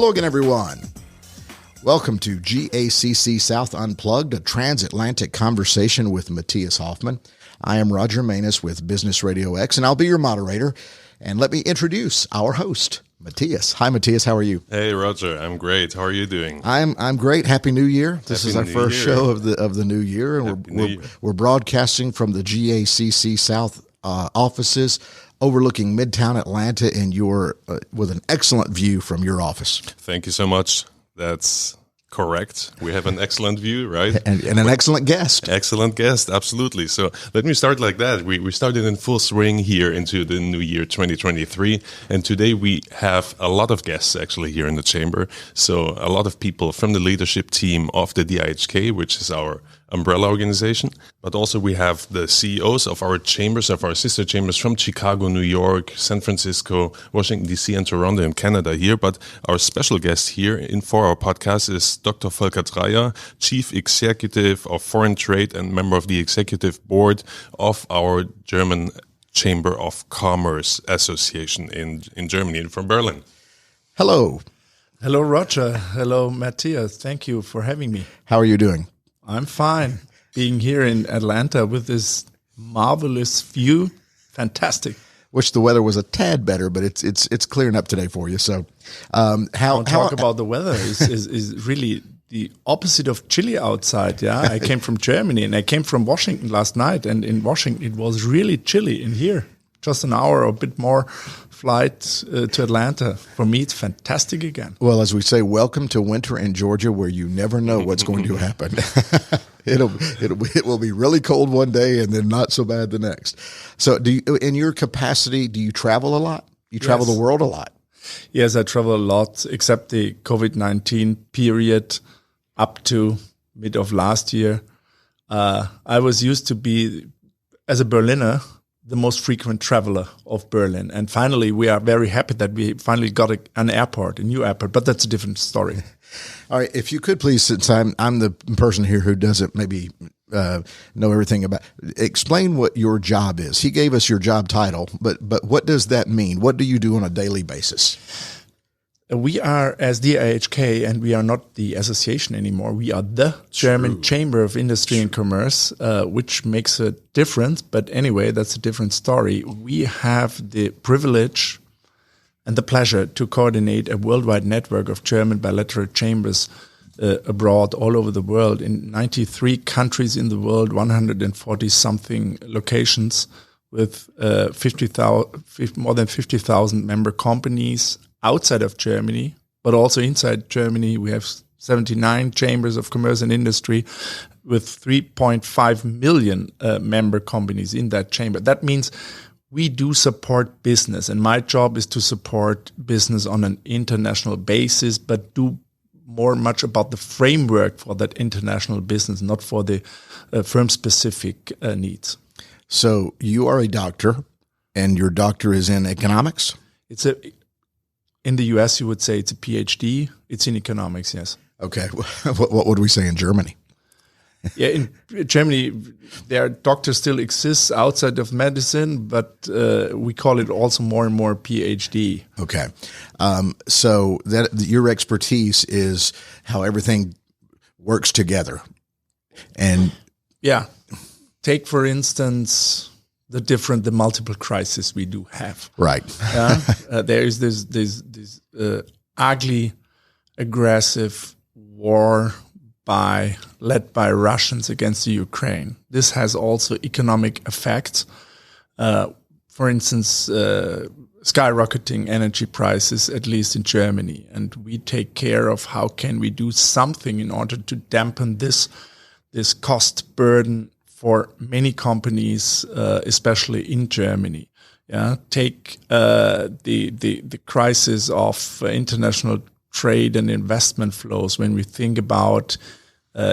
Hello again, everyone. Welcome to GACC South Unplugged, a transatlantic conversation with Matthias Hoffman. I am Roger Manus with Business RadioX, and I'll be your moderator. And let me introduce our host, Matthias. Hi, Matthias. How are you? Hey, Roger. I'm great. How are you doing? I'm great. Happy New Year. This is our first show of the new year, and we're broadcasting from the GACC South offices, overlooking Midtown Atlanta, and you're with an excellent view from your office. Thank you so much. That's correct. We have an excellent view, right? And an excellent guest. Excellent guest, absolutely. So let me start like that. We started in full swing here into the new year 2023. And today we have a lot of guests actually here in the chamber. So a lot of people from the leadership team of the DIHK, which is our umbrella organization. But also we have the CEOs of our chambers, of our sister chambers from Chicago, New York, San Francisco, Washington, D.C., and Toronto in Canada here. But our special guest here for our podcast is Dr. Volker Treier, Chief Executive of Foreign Trade and member of the Executive Board of our German Chamber of Commerce Association in Germany, from Berlin. Hello. Hello, Roger. Hello, Matthias. Thank you for having me. How are you doing? I'm fine. Being here in Atlanta with this marvelous view, fantastic. Wish the weather was a tad better, but it's clearing up today for you. So, talk about the weather is really the opposite of chilly outside. Yeah, I came from Germany and I came from Washington last night, and in Washington it was really chilly. In here, just an hour or a bit more flight to Atlanta. For me, it's fantastic again. Well, as we say, welcome to winter in Georgia, where you never know what's going to happen. It will be really cold one day and then not so bad the next. So, in your capacity, do you travel a lot? You travel the world a lot. Yes, I travel a lot, except the COVID-19 period up to mid of last year. I was used to be, as a Berliner, the most frequent traveler of Berlin. And finally, we are very happy that we finally got an airport, a new airport, but that's a different story. All right, if you could please, since I'm the person here who doesn't maybe know everything about, explain what your job is. He gave us your job title, but what does that mean? What do you do on a daily basis? We are, as DIHK, and we are not the association anymore. We are the German Chamber of Industry and Commerce, which makes a difference. But anyway, that's a different story. We have the privilege and the pleasure to coordinate a worldwide network of German bilateral chambers abroad all over the world, in 93 countries in the world, 140-something locations, with more than 50,000 member companies outside of Germany, but also inside Germany. We have 79 chambers of commerce and industry with 3.5 million member companies in that chamber. That means we do support business, and my job is to support business on an international basis, but do much about the framework for that international business, not for the firm-specific needs. So you are a doctor, and your doctor is in economics? In the US, you would say it's a PhD. It's in economics, yes. Okay. What would we say in Germany? Yeah, in Germany, their doctor still exists outside of medicine, but we call it also more and more PhD. Okay. So that your expertise is how everything works together. And yeah, take, for instance, the multiple crises we do have. Right. There is this ugly, aggressive war led by Russians against the Ukraine. This has also economic effects. For instance, skyrocketing energy prices, at least in Germany. And we take care of how can we do something in order to dampen this cost burden for many companies, especially in Germany. Yeah, take the crisis of international trade and investment flows. When we think about,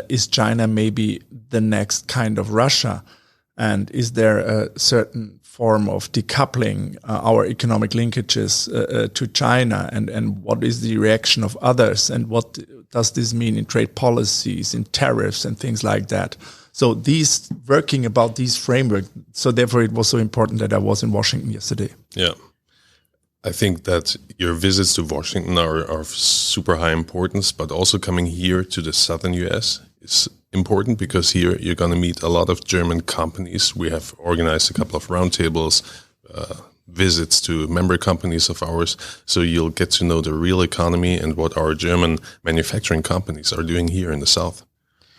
is China maybe the next kind of Russia, and is there a certain form of decoupling our economic linkages to China, and what is the reaction of others, and what does this mean in trade policies, in tariffs, and things like that. So working about these framework. So therefore, it was so important that I was in Washington yesterday. Yeah. I think that your visits to Washington are of super high importance, but also coming here to the southern US is important because here you're going to meet a lot of German companies. We have organized a couple of roundtables, visits to member companies of ours, so you'll get to know the real economy and what our German manufacturing companies are doing here in the south.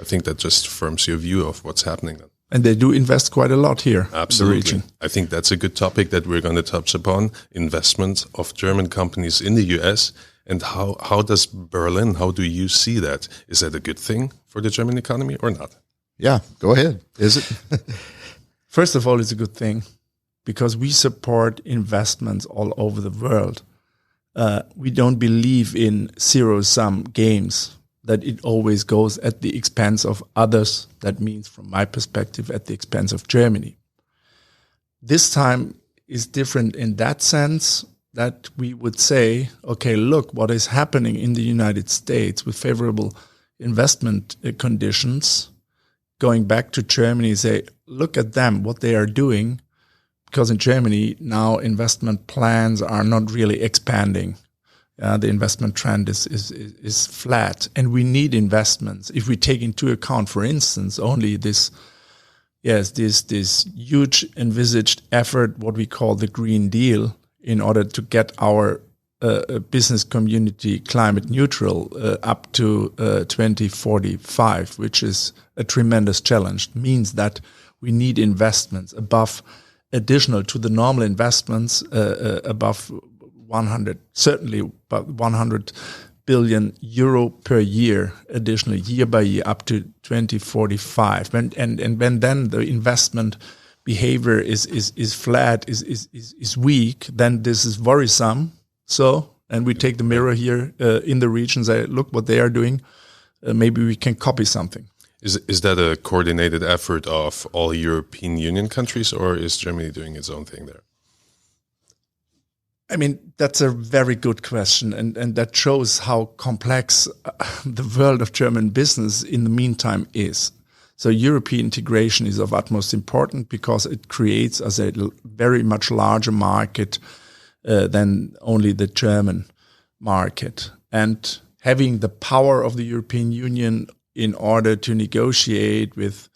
I think that just firms your view of what's happening. And they do invest quite a lot here. Absolutely. In the region. I think that's a good topic that we're going to touch upon, investment of German companies in the US. And how does Berlin, how do you see that? Is that a good thing for the German economy or not? Yeah, go ahead. Is it? First of all, it's a good thing because we support investments all over the world. We don't believe in zero-sum games, that it always goes at the expense of others. That means, from my perspective, at the expense of Germany. This time is different in that sense that we would say, okay, look, what is happening in the United States with favorable investment conditions, going back to Germany, say, look at them, what they are doing, because in Germany now investment plans are not really expanding. The investment trend is flat, and we need investments. If we take into account, for instance, only this huge envisaged effort, what we call the Green Deal, in order to get our business community climate neutral up to 2045, which is a tremendous challenge, means that we need investments additional to the normal investments above 100 billion euro per year, additionally year by year up to 2045. And when then the investment behavior is flat, is weak, then this is worrisome. So, and we take the mirror here in the region, say, look what they are doing. Maybe we can copy something. Is that a coordinated effort of all European Union countries, or is Germany doing its own thing there? I mean, that's a very good question, and that shows how complex the world of German business in the meantime is. So European integration is of utmost importance because it creates as a very much larger market than only the German market. And having the power of the European Union in order to negotiate with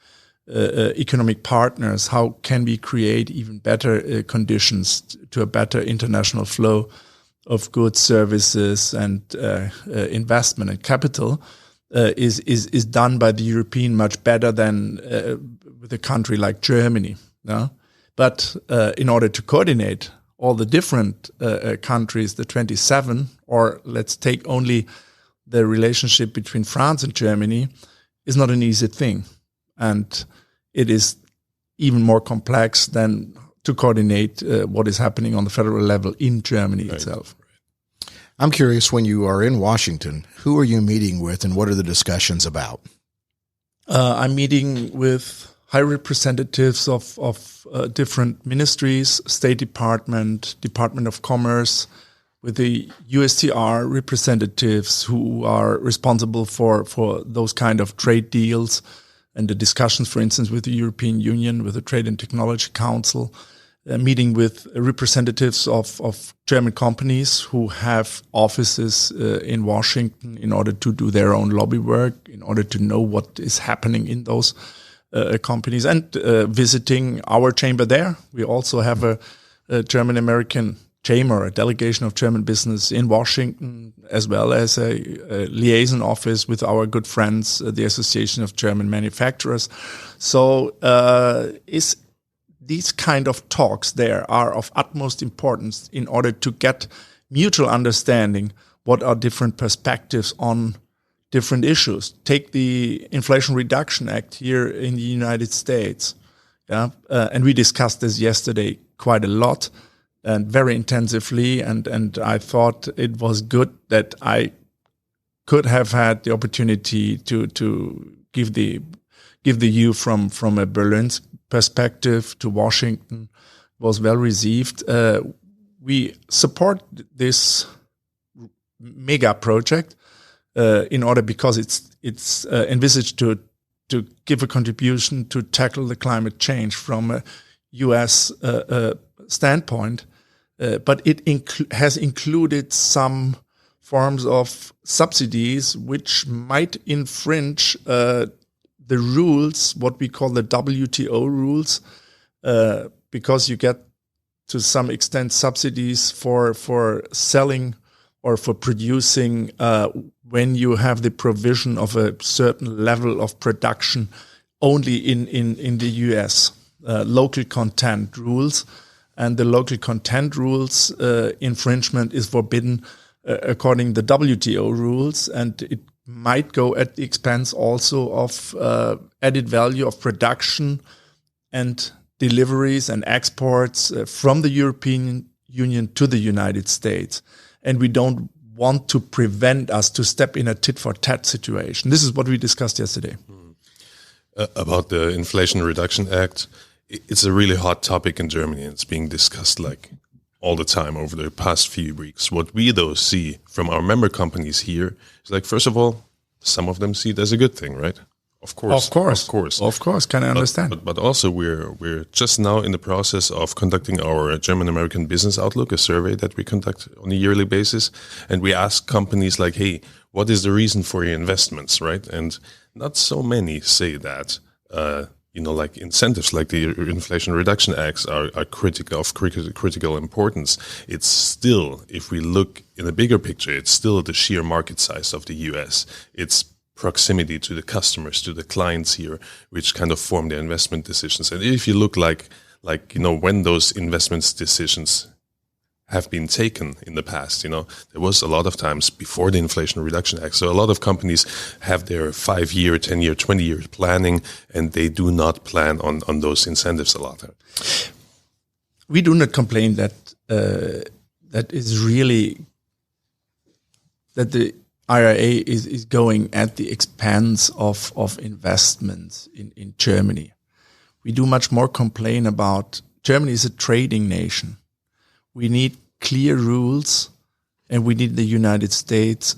economic partners, how can we create even better conditions to a better international flow of goods, services, and investment and capital is done by the European much better than with a country like Germany. No? But in order to coordinate all the different countries, the 27, or let's take only the relationship between France and Germany, is not an easy thing. And it is even more complex than to coordinate what is happening on the federal level in Germany itself. I'm curious, when you are in Washington, who are you meeting with and what are the discussions about? I'm meeting with high representatives of different ministries, State Department, Department of Commerce, with the USTR representatives who are responsible for those kind of trade deals and the discussions, for instance, with the European Union, with the Trade and Technology Council, meeting with representatives of German companies who have offices in Washington in order to do their own lobby work, in order to know what is happening in those companies, and visiting our chamber there. We also have a German-American chamber, a delegation of German business in Washington, as well as a liaison office with our good friends, the Association of German Manufacturers. So these kind of talks there are of utmost importance in order to get mutual understanding what are different perspectives on different issues. Take the Inflation Reduction Act here in the United States. And we discussed this yesterday quite a lot and very intensively, and I thought it was good that I could have had the opportunity to give the view from a Berlin's perspective to Washington. It was well received. We support this mega project in order because it's envisaged to give a contribution to tackle the climate change from a U.S. standpoint. but it has included some forms of subsidies which might infringe the rules, what we call the WTO rules, because you get to some extent subsidies for selling or for producing when you have the provision of a certain level of production only in the US. Local content rules, and the local content rules infringement is forbidden according to the WTO rules, and it might go at the expense also of added value of production and deliveries and exports from the European Union to the United States. And we don't want to prevent us to step in a tit-for-tat situation. This is what we discussed yesterday. About the Inflation Reduction Act, it's a really hot topic in Germany. It's being discussed like all the time over the past few weeks. What we though see from our member companies here is like, first of all, some of them see it as a good thing, right? Of course. Can I understand? But also we're just now in the process of conducting our German American Business Outlook, a survey that we conduct on a yearly basis, and we ask companies like, hey, what is the reason for your investments, right? And not so many say that. Like incentives like the Inflation Reduction Acts are critical importance. It's still, if we look in the bigger picture, it's still the sheer market size of the US. It's proximity to the customers, to the clients here, which kind of form their investment decisions. And if you look like when those investment decisions have been taken in the past, there was a lot of times before the Inflation Reduction Act. So a lot of companies have their 5-year, 10-year, 20-year planning, and they do not plan on those incentives a lot. We do not complain that is really that the IRA is going at the expense of investments in Germany. We do much more complain about Germany is a trading nation. We need clear rules, and we need the United States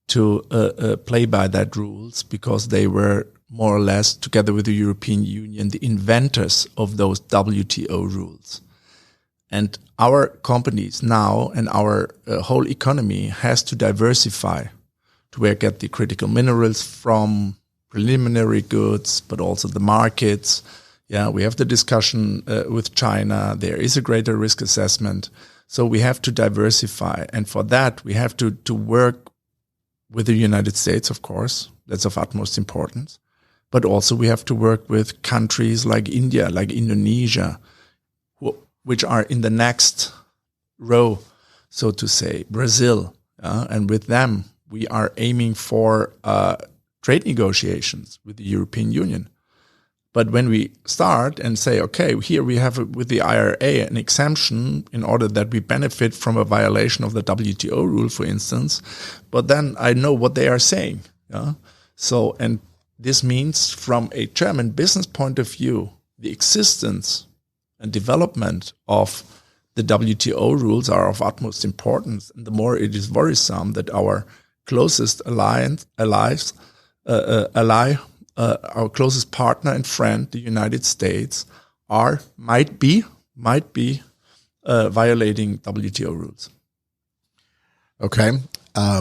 to play by that rules, because they were more or less, together with the European Union, the inventors of those WTO rules. And our companies now and our whole economy has to diversify to where get the critical minerals from, preliminary goods, but also the markets. Yeah, we have the discussion with China. There is a greater risk assessment. So we have to diversify. And for that, we have to work with the United States, of course. That's of utmost importance. But also we have to work with countries like India, like Indonesia, which are in the next row, so to say, Brazil. And with them, we are aiming for trade negotiations with the European Union. But when we start and say, okay, here we have with the IRA an exemption in order that we benefit from a violation of the WTO rule, for instance, but then I know what they are saying. Yeah? So, and this means from a German business point of view, the existence and development of the WTO rules are of utmost importance. And the more it is worrisome that our closest our closest partner and friend, the United States, might be violating WTO rules. Okay, I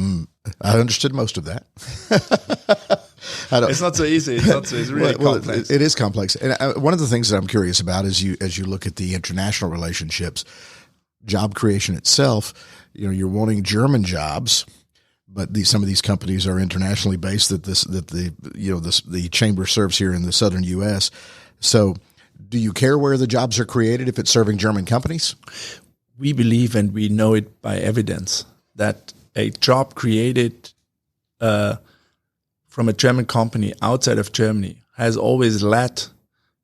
understood most of that. It's not so easy. It's really complex. It is complex. And one of the things that I'm curious about is as you look at the international relationships, job creation itself. You're wanting German jobs. But some of these companies are internationally based that the chamber serves here in the southern U.S. So do you care where the jobs are created if it's serving German companies? We believe, and we know it by evidence, that a job created from a German company outside of Germany has always led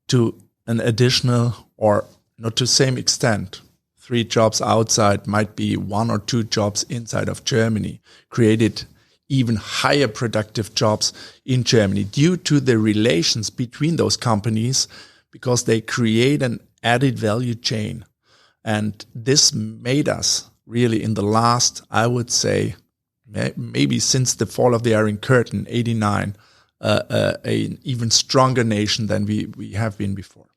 to an additional, or not to the same extent, 3 jobs outside might be 1 or 2 jobs inside of Germany, created even higher productive jobs in Germany due to the relations between those companies, because they create an added value chain. And this made us really in the last, I would say, maybe since the fall of the Iron Curtain, 89, an even stronger nation than we have been before.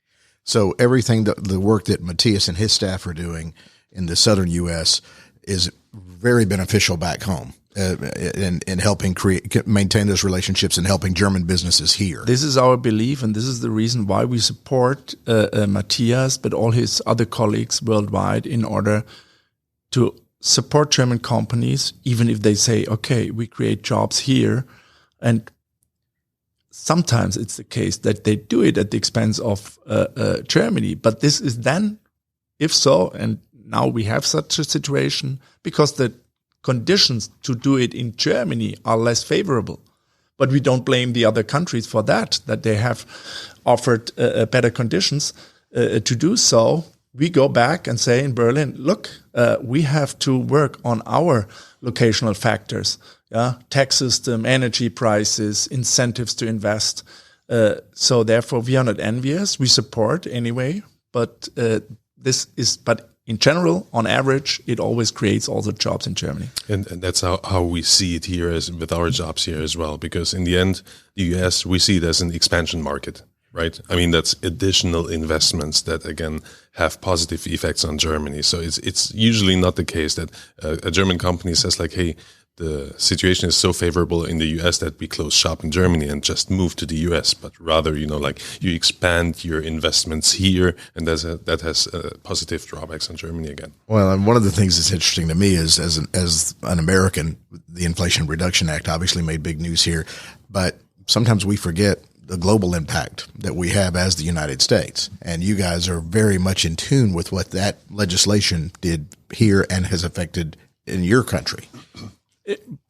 So everything, the work that Matthias and his staff are doing in the southern U.S. is very beneficial back home in helping maintain those relationships and helping German businesses here. This is our belief, and this is the reason why we support Matthias, but all his other colleagues worldwide, in order to support German companies, even if they say, okay, we create jobs here. And sometimes it's the case that they do it at the expense of Germany. But this is then, if so, and now we have such a situation, because the conditions to do it in Germany are less favorable. But we don't blame the other countries for that they have offered better conditions to do so. We go back and say in Berlin, look, we have to work on our locational factors, tax system, energy prices, incentives to invest. So therefore, we are not envious. We support anyway, but but in general, on average, it always creates also jobs in Germany. And that's how we see it here with our jobs here as well, because in the end, the US, we see it as an expansion market, right? I mean, that's additional investments that, again, have positive effects on Germany. So it's usually not the case that a German company says like, hey, the situation is so favorable in the US that we close shop in Germany and just move to the US, but rather, like you expand your investments here, and that has positive drawbacks on Germany again. Well, and one of the things that's interesting to me is as an American, the Inflation Reduction Act obviously made big news here, but sometimes we forget the global impact that we have as the United States. And you guys are very much in tune with what that legislation did here and has affected in your country.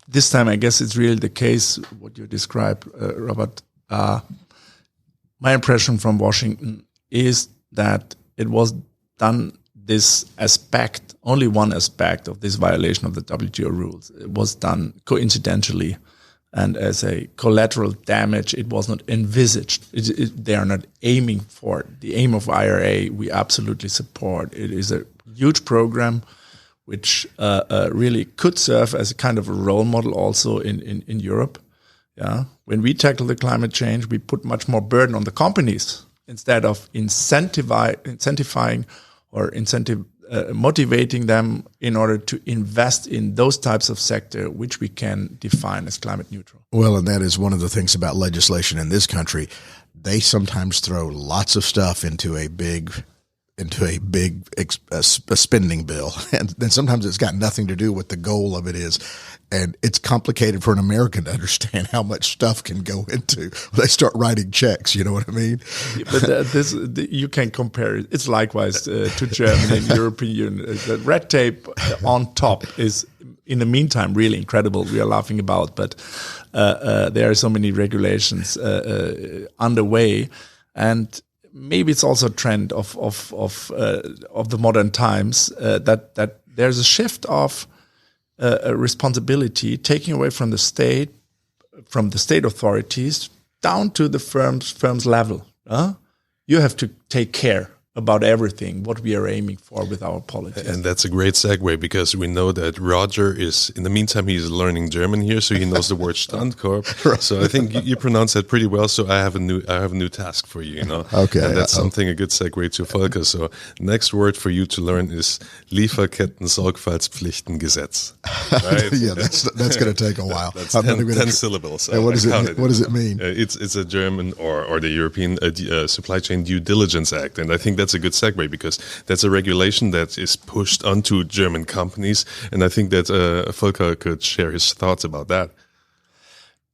This time, I guess it's really the case, what you described, Robert. My impression from Washington is that it was done, this aspect, only one aspect of this violation of the WTO rules. It was done coincidentally, and as a collateral damage, it was not envisaged. They are not aiming for it. The aim of IRA, we absolutely support. It is a huge program which really could serve as a kind of a role model also in Europe. Yeah, when we tackle the climate change, we put much more burden on the companies instead of incentivizing or motivating them in order to invest in those types of sector which we can define as climate neutral. Well, and that is one of the things about legislation in this country. They sometimes throw lots of stuff into a big spending bill, and then sometimes it's got nothing to do with the goal of it is, and it's complicated for an American to understand how much stuff can go into. They start writing checks, you know what I mean? But you can compare it. It's likewise to Germany and European Union. The red tape on top is, in the meantime, really incredible. We are laughing about, but there are so many regulations underway, and maybe it's also a trend of the modern times that there's a shift of responsibility taking away from the state authorities down to the firm's level. You have to take care about everything, what we are aiming for with our policies. And that's a great segue, because we know that Roger is, in the meantime, he's learning German here, so he knows the word Standkorb. Right. So I think you pronounce that pretty well. So I have a new task for you, Okay. And that's a good segue to Volker. So next word for you to learn is Lieferketten-Sorgfaltspflichtengesetz. Right? Yeah, that's going to take a while. That's 10 syllables. What does it mean? It's a German or the European Supply Chain Due Diligence Act, and I think that's a good segue, because that's a regulation that is pushed onto German companies, and I think that Volker could share his thoughts about that.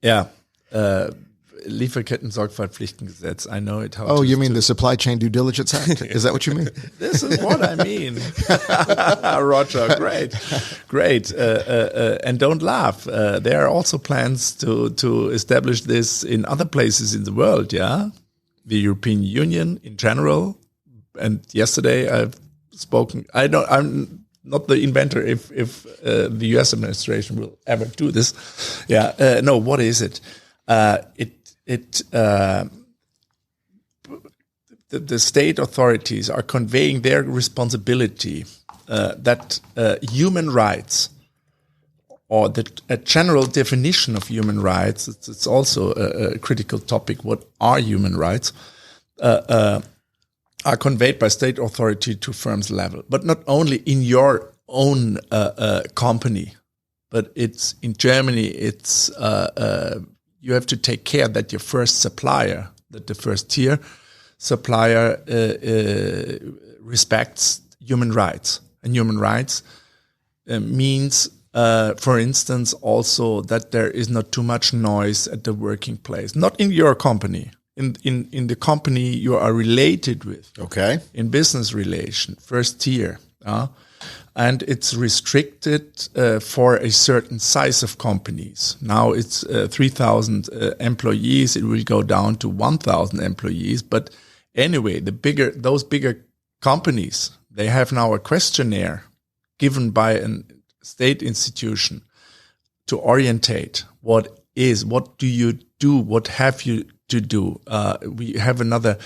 Yeah, Lieferketten-Sorgfaltspflichtengesetz. I know it. Oh, you mean the Supply Chain Due Diligence Act? Is that what you mean? This is what I mean. Roger, great. And don't laugh. There are also plans to establish this in other places in the world. Yeah, the European Union in general. And yesterday I've spoken. I'm not the inventor if the U.S. administration will ever do this. Yeah. No. What is it? The state authorities are conveying their responsibility that human rights, or a general definition of human rights. It's also a critical topic. What are human rights? are conveyed by state authority to firms level, but not only in your own company, but it's in Germany. It's you have to take care that your first supplier, that the first tier supplier respects human rights, and human rights means, for instance, also that there is not too much noise at the working place, not in your company. In the company you are related with, Okay. in business relation, first tier, and it's restricted for a certain size of companies. Now it's 3,000 employees. It will go down to 1,000 employees. But anyway, those bigger companies, they have now a questionnaire given by a state institution to orientate what do you do, what have you to do. We have another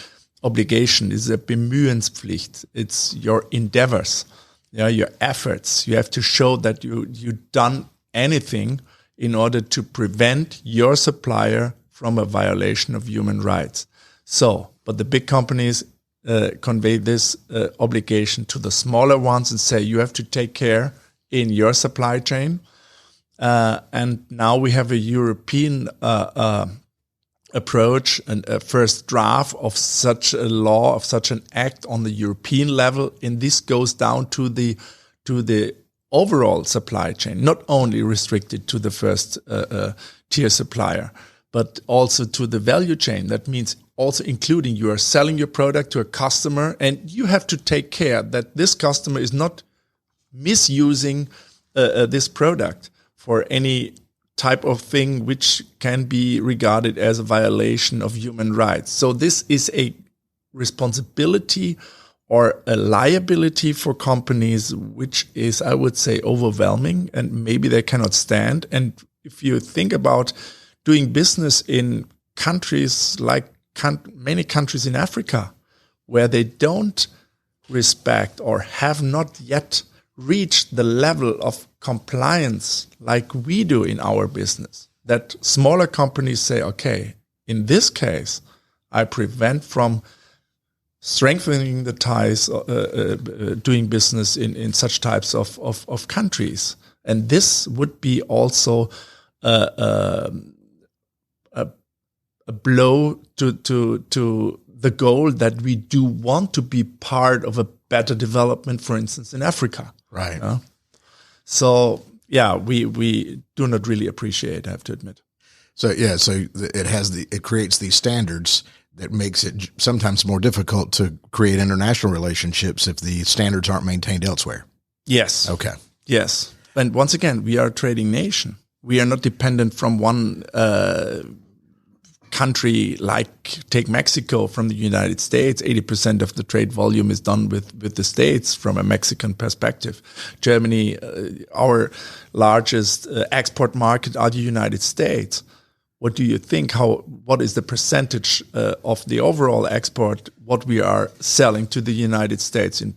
obligation, is a Bemühenspflicht. It's your endeavors, your efforts. You have to show that you've done anything in order to prevent your supplier from a violation of human rights. But the big companies convey this obligation to the smaller ones and say, you have to take care in your supply chain. And now we have a European approach and a first draft of such a law, of such an act on the European level, and this goes down to the overall supply chain, not only restricted to the first tier supplier, but also to the value chain. That means also including you are selling your product to a customer, and you have to take care that this customer is not misusing this product for any type of thing which can be regarded as a violation of human rights. So this is a responsibility or a liability for companies, which is, I would say, overwhelming, and maybe they cannot stand. And if you think about doing business in countries like many countries in Africa, where they don't respect or have not yet reached the level of compliance like we do in our business, that smaller companies say, okay, in this case, I prevent from strengthening the ties, doing business in such types of countries. And this would be also a blow to the goal that we do want to be part of a better development, for instance, in Africa. Right. So, yeah, we do not really appreciate, I have to admit. So, yeah, so it creates these standards that makes it sometimes more difficult to create international relationships if the standards aren't maintained elsewhere. Yes. Okay. Yes. And once again, we are a trading nation. We are not dependent from one country, like take Mexico from the United States. 80% of the trade volume is done with the States from a Mexican perspective. Germany, our largest export market are the United States. What do you think? What is the percentage of the overall export, what we are selling to the United States in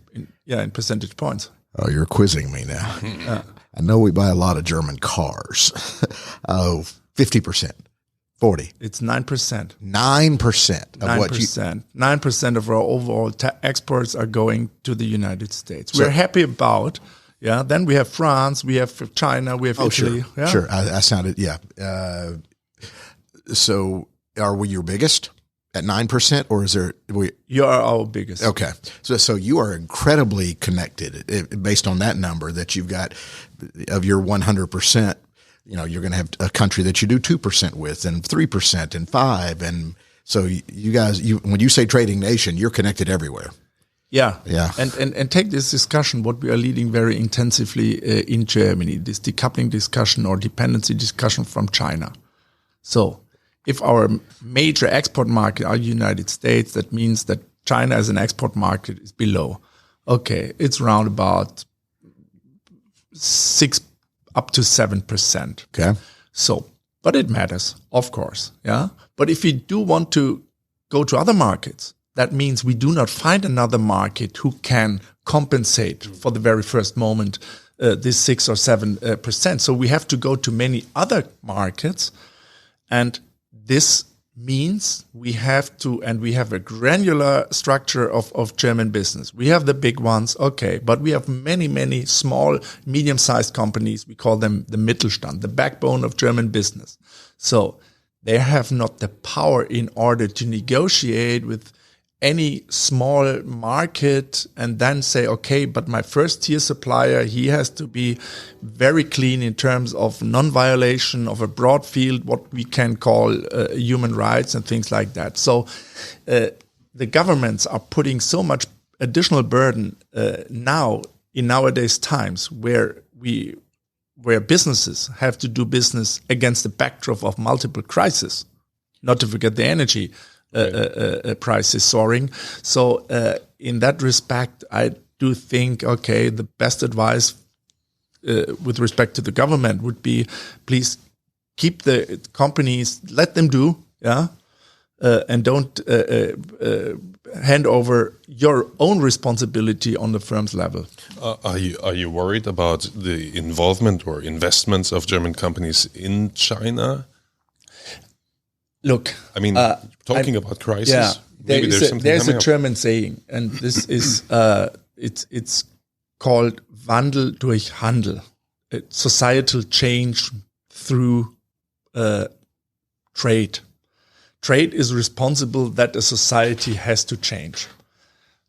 percentage points? Oh, you're quizzing me now. I know we buy a lot of German cars. 50%. 40. It's 9%. 9% of what you... 9% of our overall exports are going to the United States. We're happy about, then we have France, we have China, we have Italy. Sure, sure. I sounded, so are we your biggest at 9%, or is there... You are our biggest. Okay. So you are incredibly connected based on that number that you've got of your 100%. You're going to have a country that you do 2% with, and 3%, and 5%, and so you guys, when you say trading nation, you're connected everywhere. Yeah. Yeah. And take this discussion, what we are leading very intensively in Germany, this decoupling discussion or dependency discussion from China. So if our major export market are the United States, that means that China as an export market is below. Okay, it's around about 6 up to 7%. Okay. So, but it matters, of course. Yeah. But if we do want to go to other markets, that means we do not find another market who can compensate for the very first moment this 6 or 7%. So we have to go to many other markets, and this means we have to, and we have a granular structure of German business. We have the big ones, okay, but we have many small, medium-sized companies. We call them the Mittelstand, the backbone of German business. So they have not the power in order to negotiate with any small market and then say, okay, but my first tier supplier, he has to be very clean in terms of non-violation of a broad field, what we can call human rights and things like that. So the governments are putting so much additional burden now in nowadays times where businesses have to do business against the backdrop of multiple crises, not to forget the energy prices soaring. So in that respect, I do think, okay, the best advice with respect to the government would be, please keep the companies, let them do, and don't hand over your own responsibility on the firm's level. Are you worried about the involvement or investments of German companies in China? Look, I mean, talking about crisis, maybe there's a German saying, and this is it's called Wandel durch Handel, societal change through trade. Trade is responsible that a society has to change.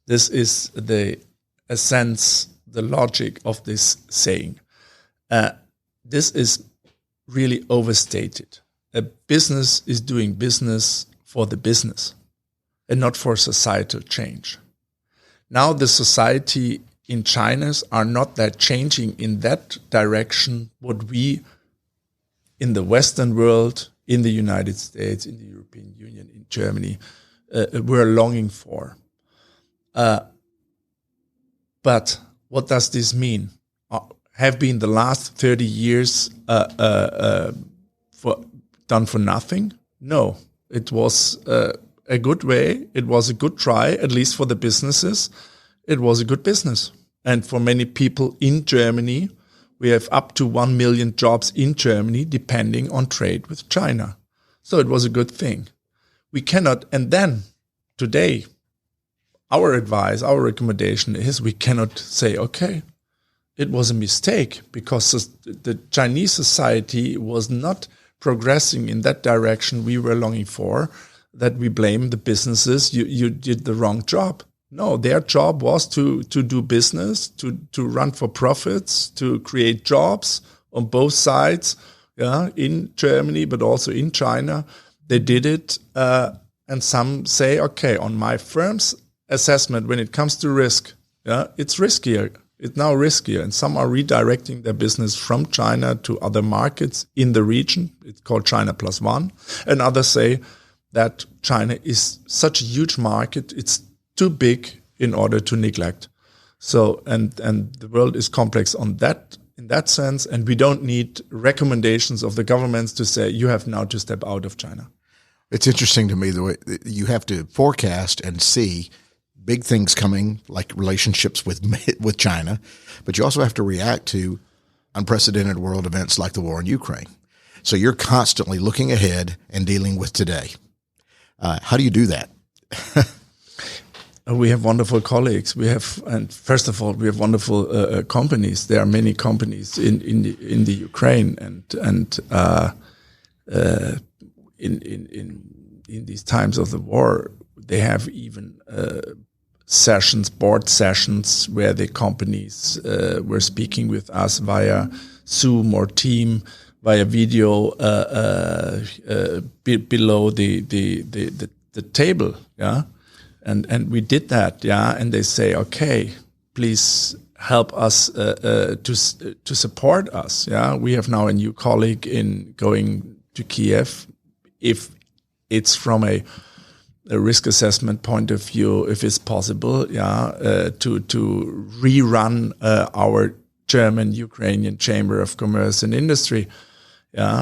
This is the essence, the logic of this saying. This is really overstated. A business is doing business for the business and not for societal change. Now the society in China are not that changing in that direction what we in the Western world, in the United States, in the European Union, in Germany, we're longing for. But what does this mean? Have been the last 30 years done for nothing? No, it was a good way. It was a good try, at least for the businesses. It was a good business. And for many people in Germany, we have up to 1 million jobs in Germany depending on trade with China. So it was a good thing. We cannot, and then today, our advice, our recommendation is we cannot say, okay, it was a mistake because the Chinese society was not progressing in that direction we were longing for, that we blame the businesses, you did the wrong job. No, their job was to do business, to run for profits, to create jobs on both sides, in Germany, but also in China. They did it, and some say, okay, on my firm's assessment, when it comes to risk, it's riskier. It's now riskier, and some are redirecting their business from China to other markets in the region. It's called China Plus One. And others say that China is such a huge market, it's too big in order to neglect. So, and the world is complex in that sense, and we don't need recommendations of the governments to say you have now to step out of China. It's interesting to me the way you have to forecast and see big things coming, like relationships with China, but you also have to react to unprecedented world events like the war in Ukraine. So you're constantly looking ahead and dealing with today. How do you do that? We have wonderful colleagues. And first of all, we have wonderful companies. There are many companies in the Ukraine, and in these times of the war, they have even board sessions where the companies were speaking with us via Zoom or Team, via video below the table, and we did that, and they say, okay, please help us to support us, We have now a new colleague in going to Kiev, if it's from a risk assessment point of view, if it's possible, to rerun our German-Ukrainian Chamber of Commerce and Industry.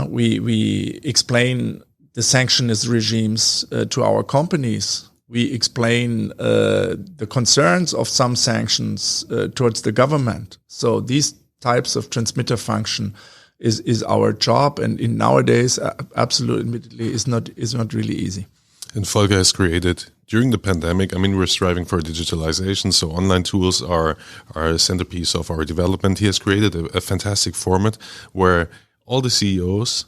We explain the sanctionist regimes to our companies. We explain the concerns of some sanctions towards the government. So these types of transmitter function is our job, and in nowadays, absolutely, admittedly, is not really easy. And Volker has created during the pandemic. I mean, we're striving for digitalization, so online tools are a centerpiece of our development. He has created a fantastic format where all the CEOs,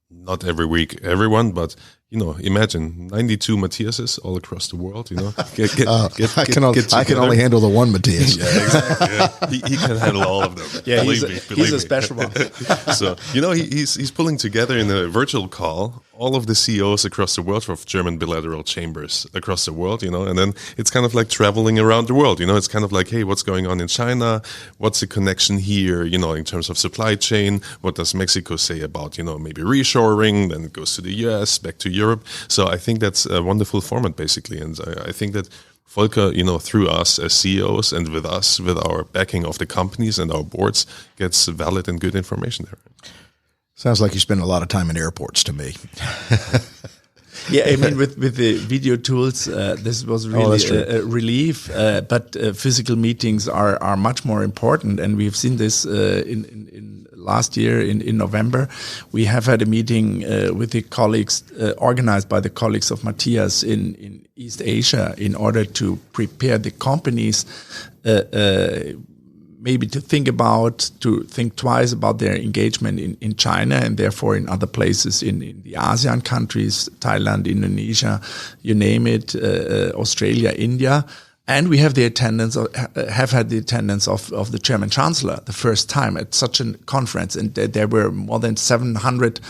not every week, everyone, but imagine 92 Matthiases all across the world. I can only handle the one Matthias. Yeah, exactly. Yeah. He can handle all of them. Yeah, he's a special one. So he's pulling together in a virtual call all of the CEOs across the world of German bilateral chambers across the world. And then it's kind of like traveling around the world. It's kind of like, hey, what's going on in China? What's the connection here? In terms of supply chain, what does Mexico say about maybe reshoring? Then it goes to the US, back to Europe. So I think that's a wonderful format, basically. And I think that Volker, through us as CEOs and with us, with our backing of the companies and our boards, gets valid and good information there. Sounds like you spend a lot of time in airports to me. Yeah, I mean, with the video tools, this was really a relief. But physical meetings are much more important, and we've seen this in last year in November. We have had a meeting with the colleagues, organized by the colleagues of Matthias in East Asia, in order to prepare the companies. Maybe to think twice about their engagement in China and therefore in other places in the ASEAN countries, Thailand, Indonesia, you name it, Australia, India. And we have had the attendance of the German Chancellor the first time at such a conference. And there were more than 700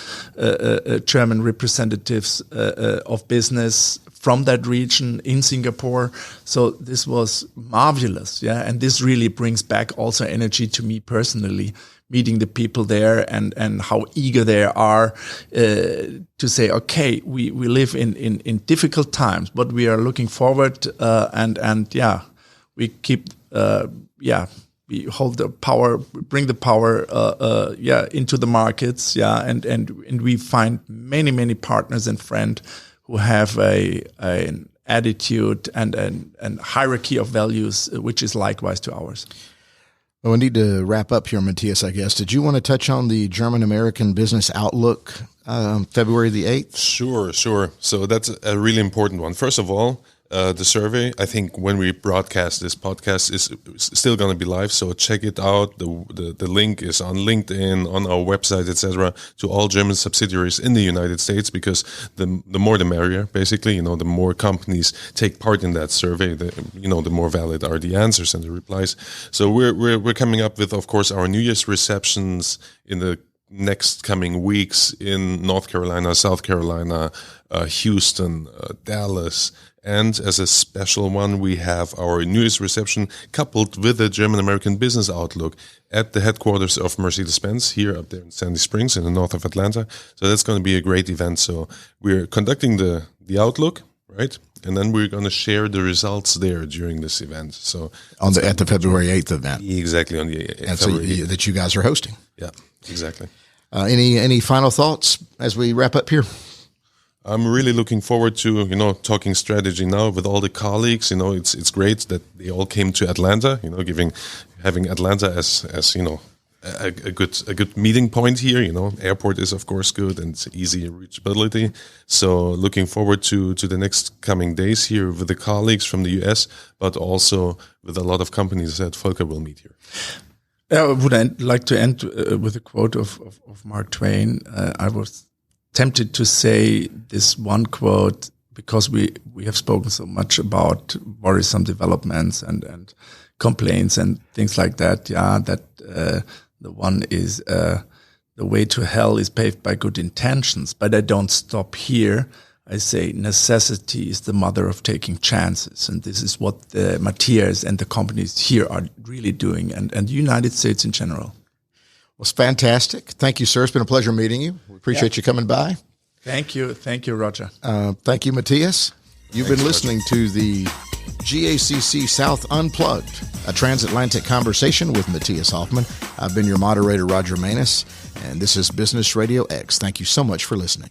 German representatives of business from that region in Singapore. So this was marvelous. Yeah. And this really brings back also energy to me personally, meeting the people there and how eager they are to say, okay, we live in difficult times, but we are looking forward we keep we hold the power, bring the power into the markets, and we find many partners and friends who have an attitude and hierarchy of values which is likewise to ours. Well, we need to wrap up here, Matthias, I guess. Did you want to touch on the German-American Business Outlook, February the 8th? Sure. So that's a really important one. First of all, the survey, I think when we broadcast this podcast, is still going to be live. So check it out. The link is on LinkedIn, on our website, etc., to all German subsidiaries in the United States, because the more the merrier, basically. The more companies take part in that survey, the more valid are the answers and the replies. So we're coming up with, of course, our New Year's receptions in the next coming weeks in North Carolina, South Carolina, Houston, Dallas. And as a special one, we have our New Year's reception coupled with the German-American Business Outlook at the headquarters of Mercedes-Benz here up there in Sandy Springs in the north of Atlanta. So that's going to be a great event. So we're conducting the Outlook, right? And then we're going to share the results there during this event. So at the February 8th event. Exactly, on the 8th. And so that you guys are hosting. Yeah, exactly. Any final thoughts as we wrap up here? I'm really looking forward to, talking strategy now with all the colleagues. It's great that they all came to Atlanta, having Atlanta as a good meeting point here. Airport is of course good and it's easy reachability. So looking forward to the next coming days here with the colleagues from the US, but also with a lot of companies that Volker will meet here. I would like to end with a quote of Mark Twain. I was tempted to say this one quote because we have spoken so much about worrisome developments and complaints and things like that. Yeah, that the one is the way to hell is paved by good intentions. But I don't stop here. I say necessity is the mother of taking chances. And this is what Matthias and the companies here are really doing, and the United States in general. Well, it's fantastic. Thank you, sir. It's been a pleasure meeting you. We appreciate you coming by. Thank you, Roger. Thank you, Matthias. You've been listening to the GACC South Unplugged, a transatlantic conversation with Matthias Hoffmann. I've been your moderator, Roger Manus, and this is Business Radio X. Thank you so much for listening.